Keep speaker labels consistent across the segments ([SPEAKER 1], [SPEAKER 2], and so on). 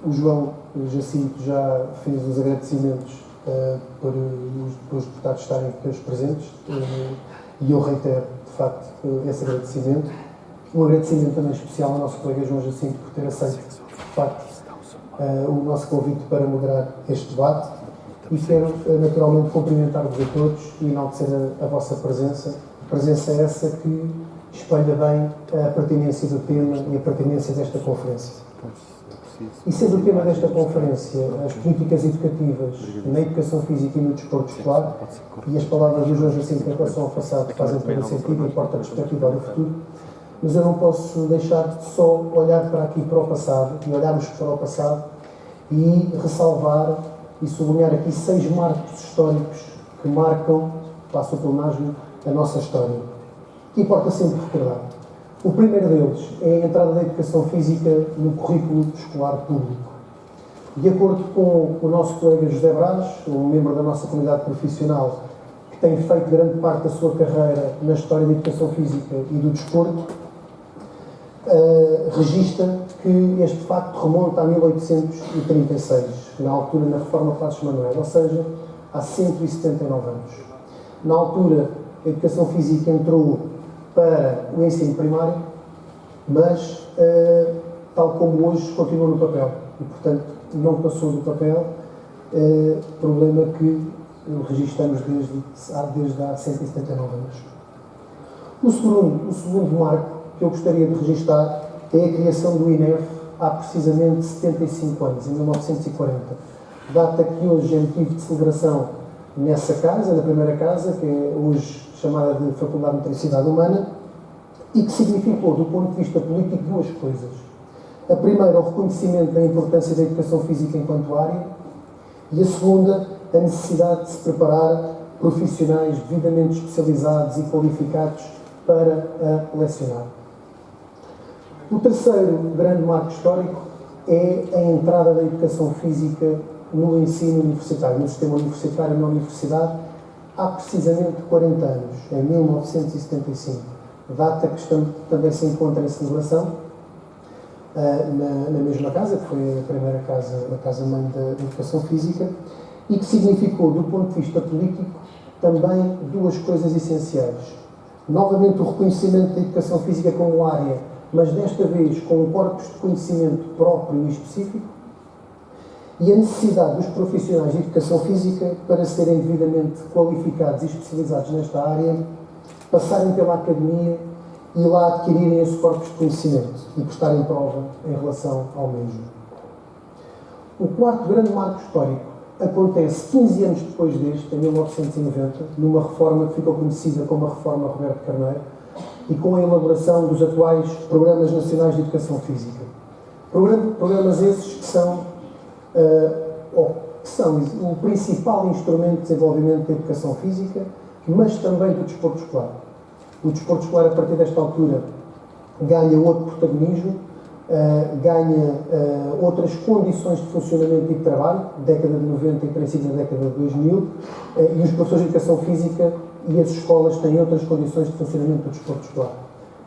[SPEAKER 1] O João Jacinto já fez os agradecimentos por os deputados estarem aqui presentes e eu reitero, de facto, esse agradecimento. Um agradecimento também especial ao nosso colega João Jacinto por ter aceito, de facto, o nosso convite para moderar este debate e quero naturalmente cumprimentar-vos a todos e enaltecer a vossa presença essa que espelha bem a pertinência do tema e a pertinência desta conferência. E sendo o tema desta conferência as políticas educativas na educação física e no desporto escolar, e as palavras do João Jacinto em relação ao passado fazem todo o sentido e importa a perspectiva do futuro, mas eu não posso deixar de só olhar para aqui para o passado e olharmos para o passado e ressalvar e sublinhar aqui 6 marcos históricos que marcam, passo o pleonasmo, a nossa história, que importa sempre recordar. O primeiro deles é a entrada da educação física no currículo escolar público. De acordo com o nosso colega José Brás, um membro da nossa comunidade profissional, que tem feito grande parte da sua carreira na história da educação física e do desporto, registra que este facto remonta a 1836, na altura na Reforma Passos Manuel, ou seja, há 179 anos. Na altura, a educação física entrou para o ensino primário, mas, tal como hoje, continua no papel. E, portanto, não passou do papel, problema que registramos desde há 179 anos. O segundo marco que eu gostaria de registrar é a criação do INEF há precisamente 75 anos, em 1940. Data que hoje é motivo de celebração nessa casa, na primeira casa, que é hoje chamada de Faculdade de Motricidade Humana, e que significou, do ponto de vista político, 2 coisas. A primeira, o reconhecimento da importância da educação física enquanto área, e a segunda, a necessidade de se preparar profissionais devidamente especializados e qualificados para a lecionar. O terceiro grande marco histórico é a entrada da educação física no ensino universitário, no sistema universitário, na universidade, há precisamente 40 anos, em 1975, data que também se encontra em celebração na mesma casa, que foi a primeira casa, a casa-mãe da educação física, e que significou, do ponto de vista político, também 2 coisas essenciais. Novamente, o reconhecimento da educação física como área, mas desta vez com um corpus de conhecimento próprio e específico, e a necessidade dos profissionais de educação física para serem devidamente qualificados e especializados nesta área, passarem pela academia e lá adquirirem esse corpus de conhecimento e prestarem prova em relação ao mesmo. O quarto grande marco histórico acontece 15 anos depois deste, em 1990, numa reforma que ficou conhecida como a Reforma Roberto Carneiro, e com a elaboração dos atuais Programas Nacionais de Educação Física. Programas esses que são o principal instrumento de desenvolvimento da educação física, mas também do desporto escolar. O desporto escolar, a partir desta altura, ganha outro protagonismo, ganha outras condições de funcionamento e de trabalho, década de 90 e princípio da década de 2000, e os professores de educação física e as escolas têm outras condições de funcionamento do desporto escolar.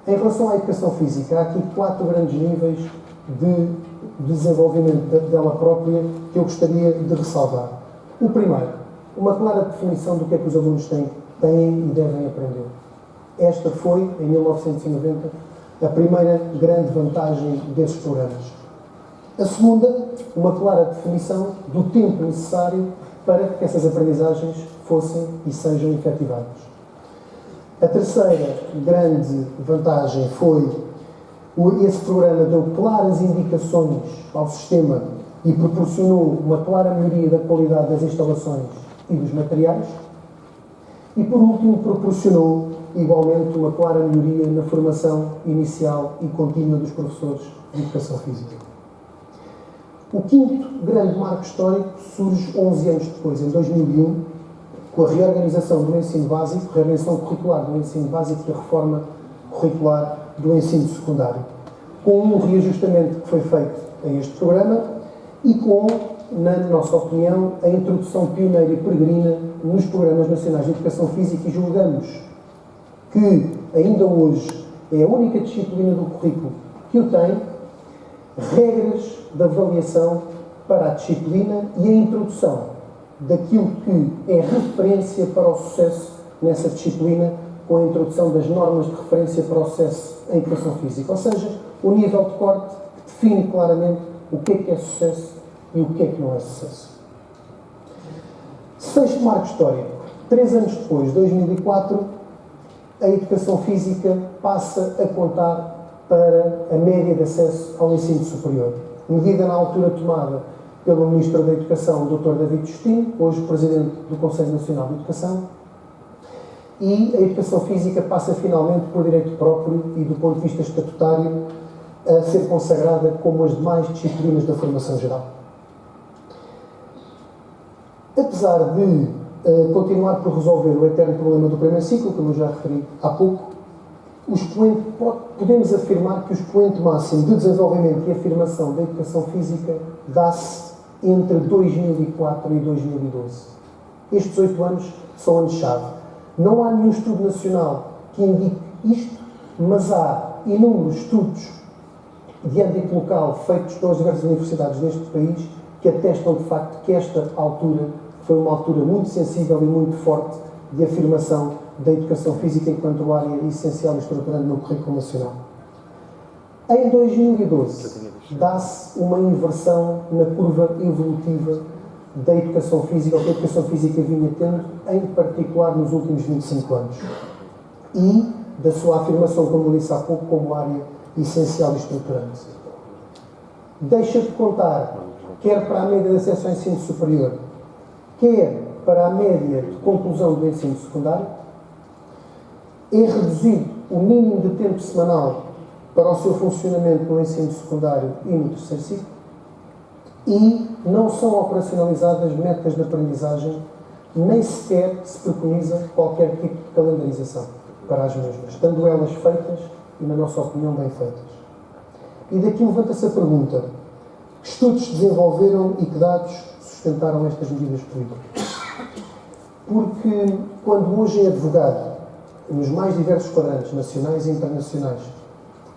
[SPEAKER 1] Em relação à educação física, há aqui 4 grandes níveis de desenvolvimento dela própria que eu gostaria de ressalvar. O primeiro, uma clara definição do que é que os alunos têm e devem aprender. Esta foi, em 1990, a primeira grande vantagem desses programas. A segunda, uma clara definição do tempo necessário para que essas aprendizagens fossem e sejam efetivadas. A terceira grande vantagem foi esse programa deu claras indicações ao sistema e proporcionou uma clara melhoria da qualidade das instalações e dos materiais. E, por último, proporcionou igualmente uma clara melhoria na formação inicial e contínua dos professores de educação física. O quinto grande marco histórico surge 11 anos depois, em 2001, com a reorganização do ensino básico, reorganização curricular do ensino básico e a reforma curricular do ensino secundário, com um reajustamento que foi feito a este programa e com, na nossa opinião, a introdução pioneira e peregrina nos programas nacionais de educação física, e julgamos que, ainda hoje, é a única disciplina do currículo que o tem, regras de avaliação para a disciplina e a introdução daquilo que é referência para o sucesso nessa disciplina, com a introdução das normas de referência para o sucesso em educação física. Ou seja, o nível de corte que define claramente o que é sucesso e o que não é sucesso. Sexto marco histórico. 3 anos depois, 2004, a educação física passa a contar para a média de acesso ao ensino superior. Medida na altura tomada pelo Ministro da Educação, Dr. David Justino, hoje Presidente do Conselho Nacional de Educação, e a educação física passa finalmente por direito próprio e do ponto de vista estatutário a ser consagrada como as demais disciplinas da formação geral. Apesar de continuar por resolver o eterno problema do primeiro ciclo, como eu já referi há pouco, podemos afirmar que o expoente máximo de desenvolvimento e afirmação da educação física dá-se entre 2004 e 2012. Estes 8 anos são anos-chave. Não há nenhum estudo nacional que indique isto, mas há inúmeros estudos de âmbito local feitos pelas diversas universidades deste país que atestam de facto que esta altura foi uma altura muito sensível e muito forte de afirmação da educação física enquanto área essencial e estruturante no currículo nacional. Em 2012, dá-se uma inversão na curva evolutiva da educação física, ou que a educação física vinha tendo, em particular nos últimos 25 anos. E da sua afirmação, como eu disse há pouco, como área essencial e estruturante. Deixa de contar, quer para a média de acesso ao ensino superior, quer para a média de conclusão do ensino secundário, é reduzido o mínimo de tempo semanal para o seu funcionamento no ensino secundário e no terceiro ciclo, e não são operacionalizadas metas de aprendizagem, nem sequer se preconiza qualquer tipo de calendarização para as mesmas, estando elas feitas e, na nossa opinião, bem feitas. E daqui levanta-se a pergunta: que estudos se desenvolveram e que dados sustentaram estas medidas políticas? Porque quando hoje é advogado, nos mais diversos quadrantes nacionais e internacionais,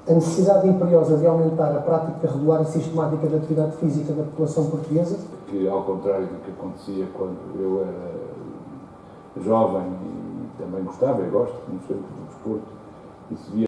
[SPEAKER 1] a necessidade imperiosa de aumentar a prática regular e sistemática da atividade física da população portuguesa,
[SPEAKER 2] que, ao contrário do que acontecia quando eu era jovem e também gostava e gosto, como sempre, do desporto, e se via